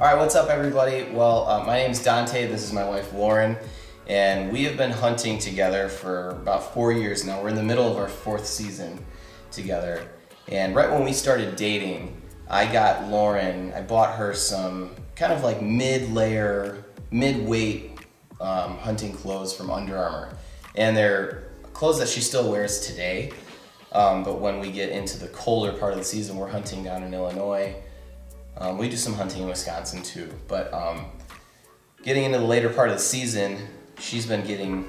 All right, what's up everybody? Well, my name's Dante, this is my wife Lauren, and we have been hunting together for about 4 years now. We're in the middle of our 4th season together. And right when we started dating, I bought her some kind of like mid-layer, mid-weight hunting clothes from Under Armour. And they're clothes that she still wears today. But when we get into the colder part of the season, we're hunting down in Illinois. We do some hunting in Wisconsin too, but getting into the later part of the season, she's been getting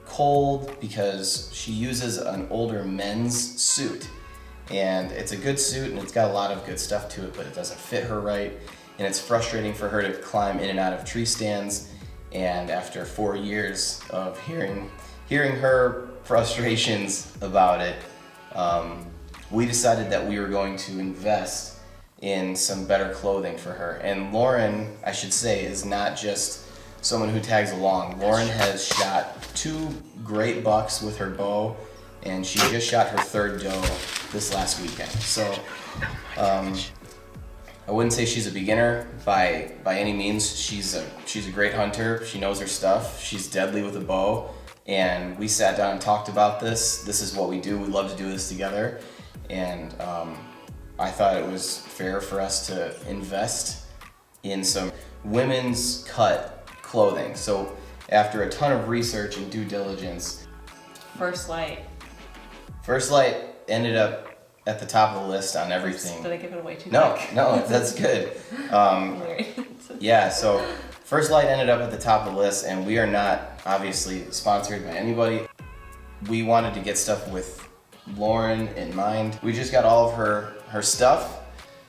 cold because she uses an older men's suit. And it's a good suit and it's got a lot of good stuff to it, but it doesn't fit her right. And it's frustrating for her to climb in and out of tree stands. And after 4 years of hearing her frustrations about it, we decided that we were going to invest in some better clothing for her. And Lauren, I should say, is not just someone who tags along. Lauren has shot 2 great bucks with her bow, and she just shot her 3rd doe this last weekend. So I wouldn't say she's a beginner by any means. She's a great hunter. She knows her stuff. She's deadly with a bow. And we sat down and talked about this. This is what we do. We love to do this together. And I thought it was fair for us to invest in some women's cut clothing. So after a ton of research and due diligence, First Lite ended up at the top of the list on everything. Did I give it away too No, quick? that's good. Yeah, so First Lite ended up at the top of the list, and we are not obviously sponsored by anybody. We wanted to get stuff with Lauren in mind. We just got all of her stuff.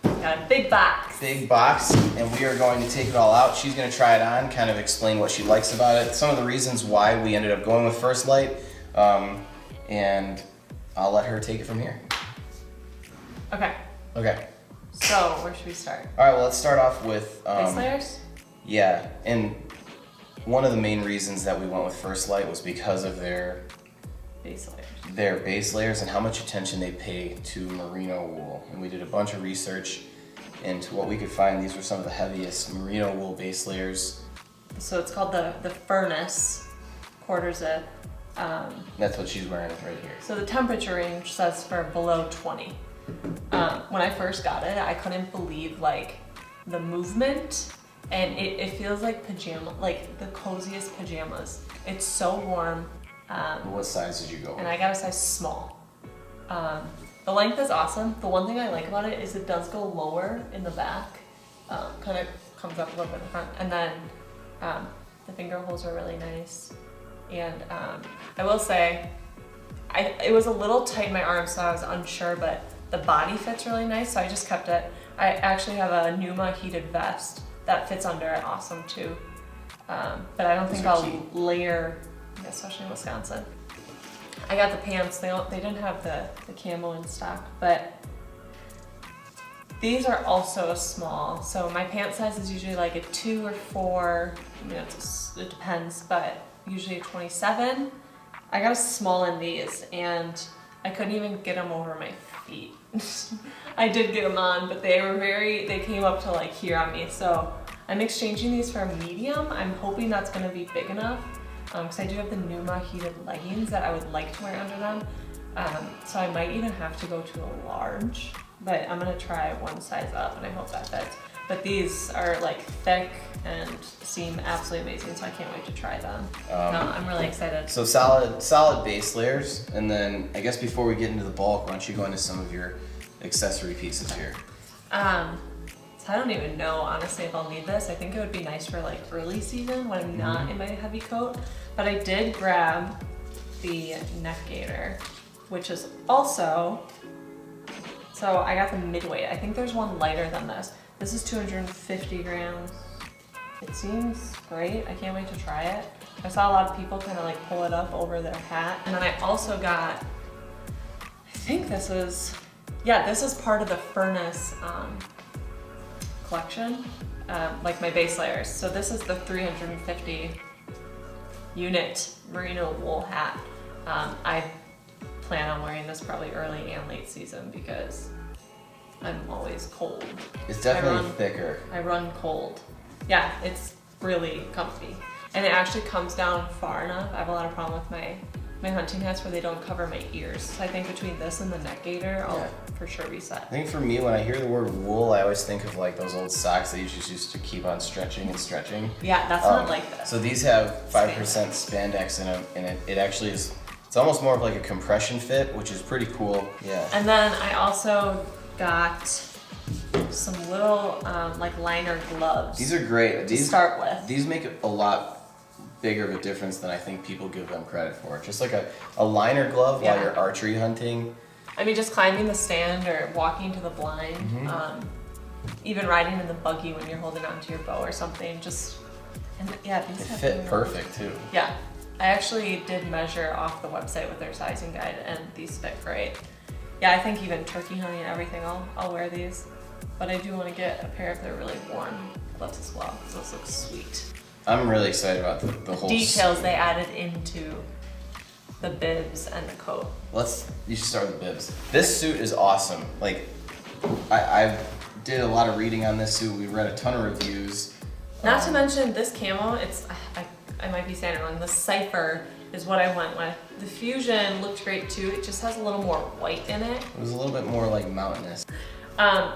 Got a big box. Big box, and we are going to take it all out. She's going to try it on, kind of explain what she likes about it, some of the reasons why we ended up going with First Lite, and I'll let her take it from here. Okay. So where should we start? All right, well, let's start off with Base layers? Yeah, and one of the main reasons that we went with First Lite was because of their base layers and how much attention they pay to merino wool. And we did a bunch of research into what we could find. These were some of the heaviest merino wool base layers. So it's called the Furnace quarter zip. That's what she's wearing right here. So the temperature range says for below 20. When I first got it, I couldn't believe like the movement, and it feels like like the coziest pajamas. It's so warm. What size did you go with? And I got a size small. The length is awesome. The one thing I like about it is it does go lower in the back, kind of comes up a little bit in the front, and then the finger holes are really nice. And I will say, it was a little tight in my arms, so I was unsure, but the body fits really nice, so I just kept it. I actually have a Numa heated vest that fits under it awesome too. But I don't think I'll layer, especially in Wisconsin. I got the pants. They didn't have the camo in stock, but these are also small. So my pant size is usually like a 2 or 4. I mean, it depends, but usually a 27. I got a small in these, and I couldn't even get them over my feet. I did get them on, but they came up to like here on me. So I'm exchanging these for a medium. I'm hoping that's gonna be big enough, because I do have the Numa heated leggings that I would like to wear under them. So I might even have to go to a large, but I'm gonna try one size up and I hope that fits. But these are like thick and seem absolutely amazing, so I can't wait to try them. No, I'm really excited. So solid base layers, and then I guess before we get into the bulk, why don't you go into some of your accessory pieces here? So I don't even know, honestly, if I'll need this. I think it would be nice for like early season when I'm not in my heavy coat. But I did grab the neck gaiter, which is also, so I got the midweight. I think there's one lighter than this. This is 250 grams. It seems great. I can't wait to try it. I saw a lot of people kind of like pull it up over their hat. And then I also got, I think this is part of the Furnace collection, like my base layers. So this is the 350 unit merino wool hat. I plan on wearing this probably early and late season because I'm always cold. It's definitely thicker. I run cold. Yeah, it's really comfy. And it actually comes down far enough. I have a lot of problem with my hunting hats where they don't cover my ears. So I think between this and the neck gaiter, I'll for sure be set. I think for me, when I hear the word wool, I always think of like those old socks that you just used to keep on stretching and stretching. Yeah, that's not like this. So these have 5% spandex in them, and it actually is, it's almost more of like a compression fit, which is pretty cool. Yeah. And then I also got some little like liner gloves. These are great. To start with. These make a lot bigger of a difference than I think people give them credit for. Just like a liner glove while you're archery hunting. I mean, just climbing the stand or walking to the blind, even riding in the buggy when you're holding onto your bow or something. These fit perfect too. Yeah, I actually did measure off the website with their sizing guide, and these fit great. Yeah, I think even turkey hunting and everything, I'll wear these. But I do want to get a pair of their really warm gloves as well. Those look sweet. I'm really excited about the whole details they added into the bibs and the coat. You should start with the bibs. This suit is awesome. Like, I did a lot of reading on this suit. We read a ton of reviews. Not to mention this camo, I might be saying it wrong, the Cypher is what I went with. The Fusion looked great too. It just has a little more white in it. It was a little bit more like mountainous.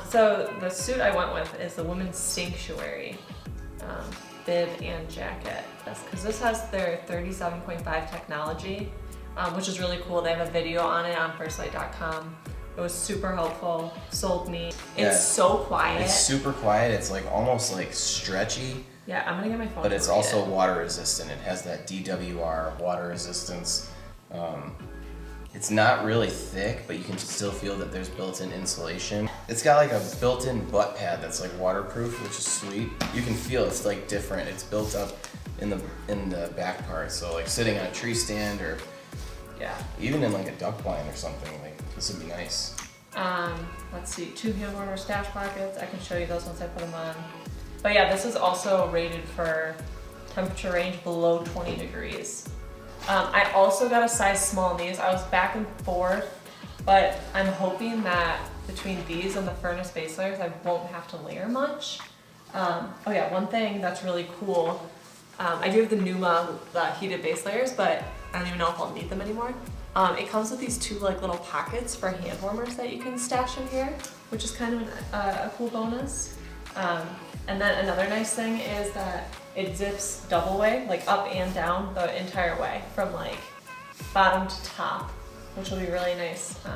So the suit I went with is the Women's Sanctuary bib and jacket. Because this has their 37.5 technology, which is really cool. They have a video on it on firstlite.com. It was super helpful, sold me. It's so quiet. It's super quiet. It's like almost like stretchy. Yeah, I'm gonna get my phone. But it's also water resistant. It has that DWR water resistance. It's not really thick, but you can still feel that there's built-in insulation. It's got like a built-in butt pad that's like waterproof, which is sweet. You can feel it's like different. It's built up in the back part. So like sitting on a tree stand or even in like a duck blind or something, like this would be nice. Let's see, 2 hand warmer stash pockets. I can show you those once I put them on. But yeah, this is also rated for temperature range below 20 degrees. I also got a size small in these. I was back and forth, but I'm hoping that between these and the furnace base layers, I won't have to layer much. Oh yeah, one thing that's really cool. I do have the Numa heated base layers, but I don't even know if I'll need them anymore. It comes with these 2 like little pockets for hand warmers that you can stash in here, which is kind of a cool bonus. And then another nice thing is that it zips double way, like up and down the entire way, from like bottom to top, which will be really nice if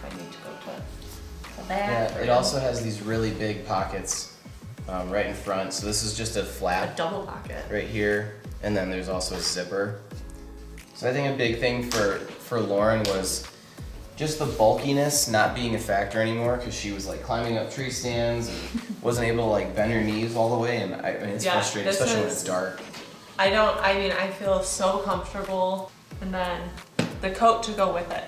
I need to go to the back. Yeah, it also has these really big pockets right in front. So this is just a flap. A double pocket. Right here, and then there's also a zipper. So I think a big thing for Lauren was just the bulkiness not being a factor anymore, because she was like climbing up tree stands and wasn't able to like bend her knees all the way, and I mean it's frustrating, especially when it's dark. I feel so comfortable, and then the coat to go with it.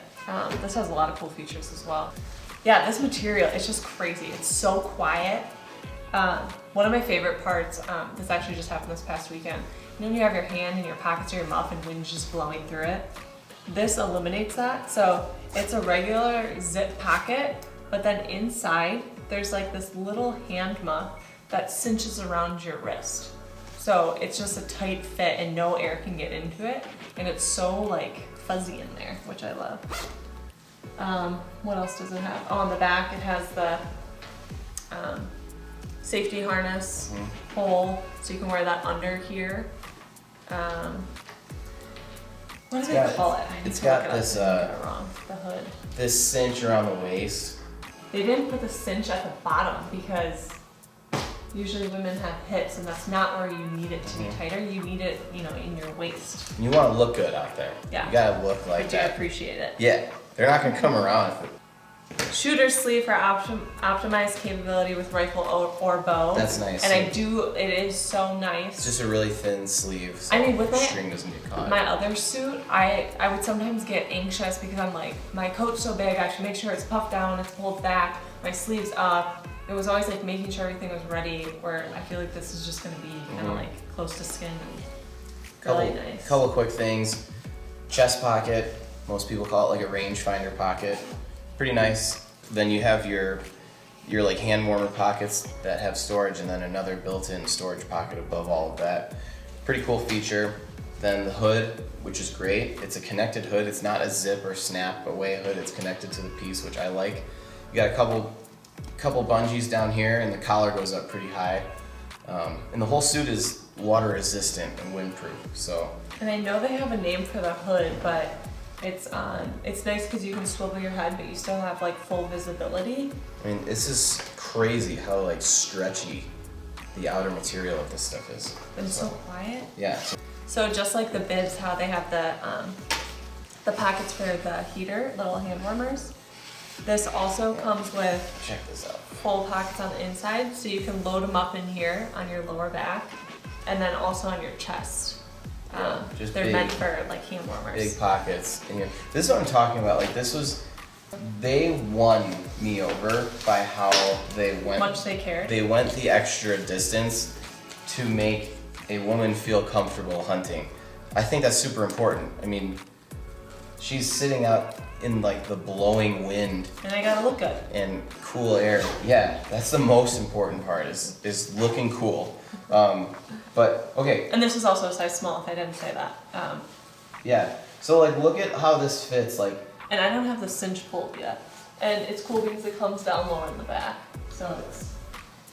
This has a lot of cool features as well. Yeah, this material, it's just crazy. It's so quiet. One of my favorite parts, this actually just happened this past weekend. You know when you have your hand in your pockets or your muff and wind's just blowing through it? This eliminates that. So it's a regular zip pocket, but then inside there's like this little hand muff that cinches around your wrist. So it's just a tight fit and no air can get into it. And it's so like fuzzy in there, which I love. What else does it have? Oh, on the back it has the safety harness hole, so you can wear that under here. What do they call it? It's got this the hood. This cinch around the waist. They didn't put the cinch at the bottom because usually women have hips, and that's not where you need it to be tighter. You need it, in your waist. You want to look good out there. Yeah. You gotta look like that. I appreciate it. Yeah, they're not gonna come around if it. Shooter sleeve for optimized capability with rifle or bow. That's nice. And it is so nice. It's just a really thin sleeve, so with the string doesn't get caught. My other suit, I would sometimes get anxious because I'm like, my coat's so big, I should make sure it's puffed down, it's pulled back, my sleeve's up. It was always like making sure everything was ready, where I feel like this is just gonna be kind of like close to skin and really nice. Couple quick things. Chest pocket, most people call it like a rangefinder pocket. Pretty nice. Then you have your your like hand warmer pockets that have storage, and then another built-in storage pocket above all of that. Pretty cool feature. Then the hood, which is great. It's a connected hood. It's not a zip or snap away hood. It's connected to the piece, which I like. You got a couple bungees down here, and the collar goes up pretty high. And the whole suit is water resistant and windproof. So. And I know they have a name for the hood, but it's nice because you can swivel your head, but you still have like full visibility. I mean, this is crazy how like stretchy the outer material of this stuff is. And it's so quiet. Yeah. So just like the bibs, how they have the pockets for the heater, little hand warmers. This also comes with Check this out. full pockets on the inside, so you can load them up in here on your lower back, and then also on your chest. Just they're big, meant for like hand warmers. big pockets. And this is what I'm talking about. Like they won me over by how they went. Much they cared. They went the extra distance to make a woman feel comfortable hunting. I think that's super important. I mean, she's sitting out in like the blowing wind And they gotta look good. and cool air. Yeah, that's the most important part is looking cool. But okay, And this is also a size small, if I didn't say that. yeah. So like, look at how this fits. Like, And I don't have the cinch pulled yet. And it's cool because it comes down lower in the back. So it's,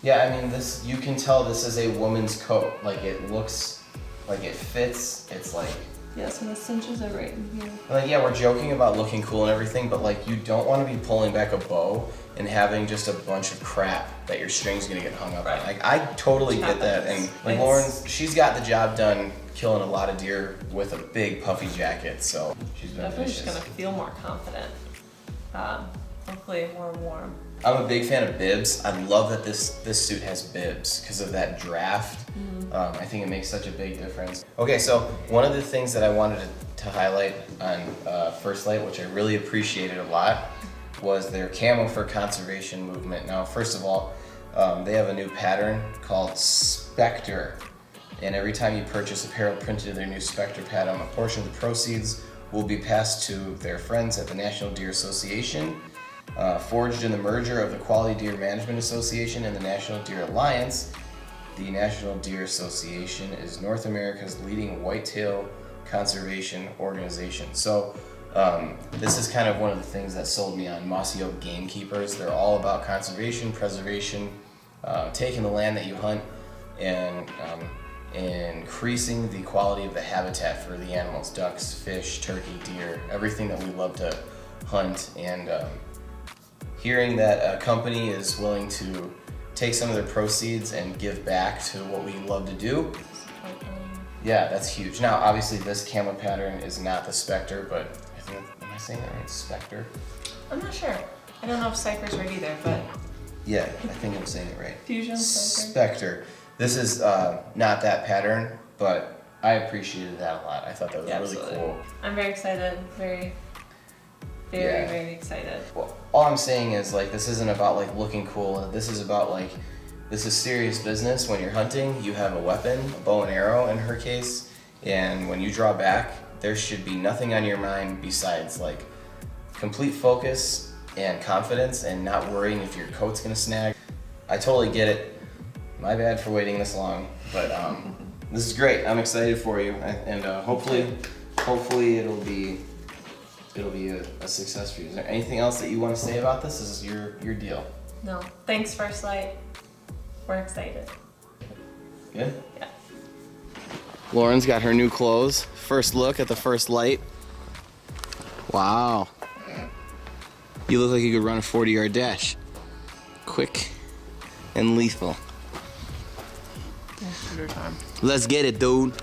yeah, I mean, this, you can tell this is a woman's coat. Like, it looks like it fits. It's like, yeah, so the cinches are right in here. like, yeah, we're joking about looking cool and everything, but like, you don't want to be pulling back a bow and having just a bunch of crap that your string's gonna get hung up on. Like, I totally get that. And like, Lauren, she's got the job done killing a lot of deer with a big puffy jacket, so she's been Definitely vicious. just gonna feel more confident. Hopefully more warm. I'm a big fan of bibs. I love that this suit has bibs because of that draft. I think it makes such a big difference. Okay, so one of the things that I wanted to highlight on First Lite, which I really appreciated a lot, was their Camo for Conservation movement. Now, first of all, they have a new pattern called Spectre. And every time you purchase apparel printed in their new Spectre pattern, a portion of the proceeds will be passed to their friends at the National Deer Association. Forged in the merger of the Quality Deer Management Association and the National Deer Alliance, the National Deer Association is North America's leading whitetail conservation organization. So this is kind of one of the things that sold me on Mossy Oak Gamekeepers. They're all about conservation, preservation, taking the land that you hunt and increasing the quality of the habitat for the animals, ducks, fish, turkey, deer, everything that we love to hunt. And hearing that a company is willing to take some of their proceeds and give back to what we love to do, yeah, that's huge. Now, obviously, this camo pattern is not the Spectre, but I think, am I saying that right? Spectre? I'm not sure. I don't know if Cypher's right either, but Yeah, I think I'm saying it right. Fusion Cypher. Spectre. This is not that pattern, but I appreciated that a lot. I thought that was Yeah, really absolutely. cool. I'm very excited. Very Yeah. excited. Well, all I'm saying is like this isn't about like looking cool. This is about like this is serious business. When you're hunting, you have a weapon, a bow and arrow in her case, and when you draw back, there should be nothing on your mind besides like complete focus and confidence and not worrying if your coat's gonna snag. I totally get it. My bad for waiting this long, but this is great. I'm excited for you, and hopefully it'll be a success for you. Is there anything else that you want to say about this? This is your deal. No, thanks First Lite. We're excited. Good? Yeah. Lauren's got her new clothes. First look at the First Lite. Wow. You look like you could run a 40-yard dash. Quick and lethal. Shooter time. Let's get it, dude.